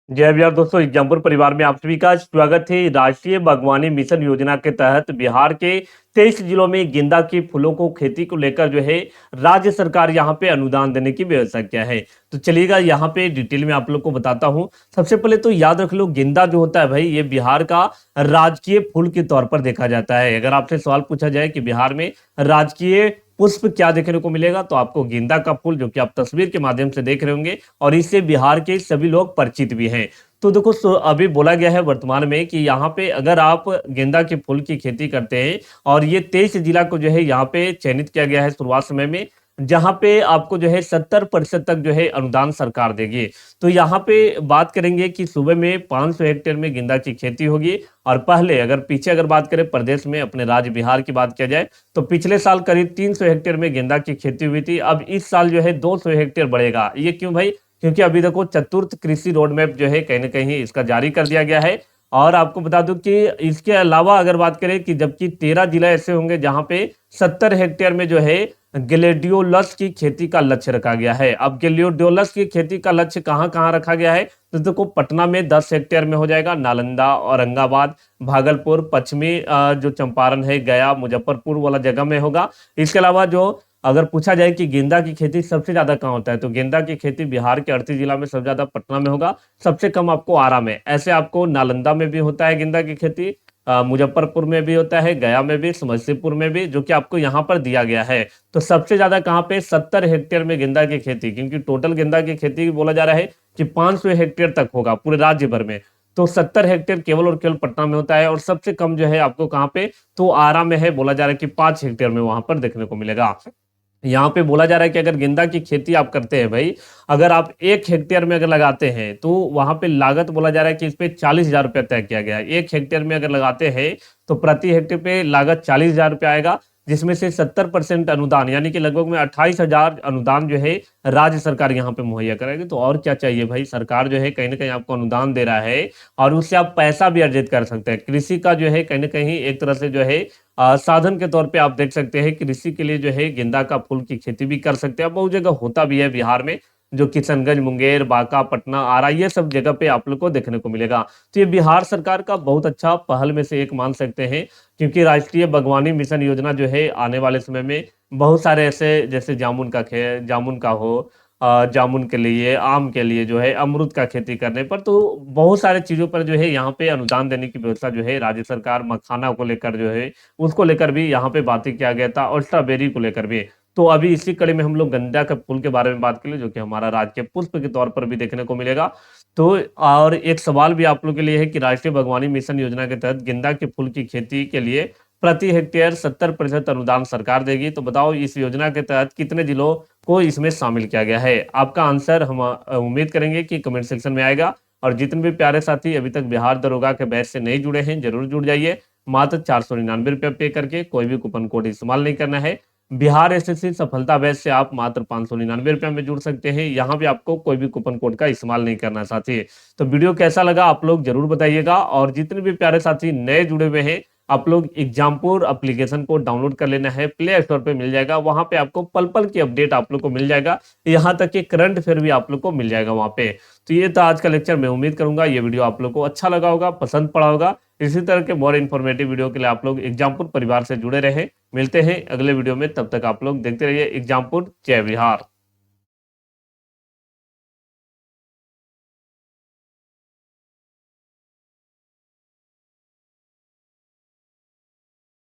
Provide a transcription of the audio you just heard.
जय बिहार दोस्तों, एग्जाम्पल परिवार में आप सभी का स्वागत है। राष्ट्रीय बागवानी मिशन योजना के तहत बिहार के 23 जिलों में गेंदा के फूलों को खेती को लेकर जो है राज्य सरकार यहां पे अनुदान देने की व्यवस्था किया है। तो चलिएगा यहां पे डिटेल में आप लोग को बताता हूं। सबसे पहले तो याद रख लो, गेंदा जो होता है भाई, ये बिहार का राजकीय फूल के तौर पर देखा जाता है। अगर आपसे सवाल पूछा जाए कि बिहार में राजकीय पुष्प क्या देखने को मिलेगा, तो आपको गेंदा का फूल, जो कि आप तस्वीर के माध्यम से देख रहे होंगे, और इससे बिहार के सभी लोग परिचित भी हैं। तो देखो, अभी बोला गया है वर्तमान में कि यहाँ पे अगर आप गेंदा के फूल की खेती करते हैं, और ये 23 जिला को जो है यहाँ पे चयनित किया गया है शुरुआत समय में, जहां पे आपको जो है 70% तक जो है अनुदान सरकार देगी। तो यहाँ पे बात करेंगे कि सूबे में 500 हेक्टेयर में गेंदा की खेती होगी। और पहले अगर पीछे अगर बात करें प्रदेश में, अपने राज्य बिहार की बात किया जाए, तो पिछले साल करीब 300 हेक्टेयर में गेंदा की खेती हुई थी। अब इस साल जो है 200 हेक्टेयर बढ़ेगा। ये क्यों भाई? क्योंकि अभी देखो, चतुर्थ कृषि रोड मैप जो है कहीं ना कहीं इसका जारी कर दिया गया है। और आपको बता दूं कि इसके अलावा अगर बात करें कि जबकि 13 जिला ऐसे होंगे जहां पे 70 हेक्टेयर में जो है ग्लेडियोलस की खेती का लक्ष्य रखा गया है। अब ग्लेडियोलस की खेती का लक्ष्य कहां कहां रखा गया है, तो देखो, पटना में 10 हेक्टेयर में हो जाएगा, नालंदा, औरंगाबाद, भागलपुर, पश्चिमी जो चंपारण है, गया, मुजफ्फरपुर वाला जगह में होगा। इसके अलावा जो अगर पूछा जाए कि गेंदा की खेती सबसे ज्यादा कहाँ होता है, तो गेंदा की खेती बिहार के 38 जिला में सबसे ज्यादा पटना में होगा, सबसे कम आपको आरा में। ऐसे आपको नालंदा में भी होता है गेंदा की खेती, मुजफ्फरपुर में भी होता है, गया में भी, समस्तीपुर में भी, जो कि आपको यहाँ पर दिया गया है। तो सबसे ज्यादा कहाँ पे? 70 हेक्टेयर में गेंदा की खेती, क्योंकि टोटल गेंदा की खेती बोला जा रहा है कि 500 हेक्टेयर तक होगा पूरे राज्य भर में। तो 70 हेक्टेयर केवल और केवल पटना में होता है, और सबसे कम जो है आपको कहाँ पे? तो आरा में है। बोला जा रहा है कि 5 हेक्टेयर में वहां पर देखने को मिलेगा। यहाँ पे बोला जा रहा है कि अगर गेंदा की खेती आप करते हैं भाई, अगर आप 1 हेक्टेयर में अगर लगाते हैं, तो वहां पे लागत बोला जा रहा है कि इस पे 40,000 रुपया तय किया गया है। 1 हेक्टेयर में अगर लगाते हैं तो प्रति हेक्टेयर पे लागत 40,000 रुपया आएगा, जिसमें से 70% अनुदान, यानी कि लगभग में 28,000 अनुदान जो है राज्य सरकार यहाँ पे मुहैया कराएगी। तो और क्या चाहिए भाई? सरकार जो है कहीं ना कहीं आपको अनुदान दे रहा है, और उससे आप पैसा भी अर्जित कर सकते हैं। कृषि का जो है कहीं ना कहीं एक तरह से जो है साधन के तौर पे आप देख सकते हैं, कृषि के लिए जो है गेंदा का फूल की खेती भी कर सकते हैं। बहुत जगह होता भी है बिहार में, जो किशनगंज, मुंगेर, बांका, पटना, आरा, ये सब जगह पे आप लोग को देखने को मिलेगा। तो ये बिहार सरकार का बहुत अच्छा पहल में से एक मान सकते हैं, क्योंकि राष्ट्रीय बागवानी मिशन योजना जो है आने वाले समय में बहुत सारे ऐसे, जैसे जामुन का हो, जामुन के लिए, आम के लिए, जो है अमरूद का खेती करने पर, तो बहुत सारे चीजों पर जो है यहाँ पे अनुदान देने की व्यवस्था जो है राज्य सरकार, मखाना को लेकर जो है उसको लेकर भी यहाँ पे बातें किया गया था, और स्ट्रॉबेरी को लेकर भी। तो अभी इसी कड़ी में हम लोग गेंदा के फूल के बारे में बात करें, जो कि हमारा राजकीय पुष्प के तौर पर भी देखने को मिलेगा। तो और एक सवाल भी आप लोग के लिए है कि राष्ट्रीय बागवानी मिशन योजना के तहत गेंदा के फूल की खेती के लिए प्रति हेक्टेयर 70% अनुदान सरकार देगी। तो बताओ, इस योजना के तहत कितने जिलों को इसमें शामिल किया गया है? आपका आंसर हम उम्मीद करेंगे कि कमेंट सेक्शन में आएगा। और जितने भी प्यारे साथी अभी तक बिहार दरोगा के बैच से नहीं जुड़े हैं, जरूर जुड़ जाइए। मात्र 499 रुपये पे करके, कोई भी कूपन कोड इस्तेमाल नहीं करना है। बिहार एसएससी सफलता बैच से आप मात्र 599 रुपये में जुड़ सकते हैं। यहाँ भी आपको कोई भी कूपन कोड का इस्तेमाल नहीं करना साथी। तो वीडियो कैसा लगा आप लोग जरूर बताइएगा। और जितने भी प्यारे साथी नए जुड़े हुए हैं, आप लोग एग्जामपुर एप्लीकेशन को डाउनलोड कर लेना है, प्ले स्टोर पे मिल जाएगा। वहां पे आपको पल पल की अपडेट आप लोग को मिल जाएगा, यहाँ तक कि करंट अफेयर भी आप लोग को मिल जाएगा वहां पे। तो ये था आज का लेक्चर। मैं उम्मीद करूंगा ये वीडियो आप लोग को अच्छा लगा होगा, पसंद पड़ा होगा। इसी तरह के मोर इन्फॉर्मेटिव वीडियो के लिए आप लोग एग्जामपुर परिवार से जुड़े रहे। मिलते हैं अगले वीडियो में, तब तक आप लोग देखते रहिए एग्जामपुर। जय बिहार।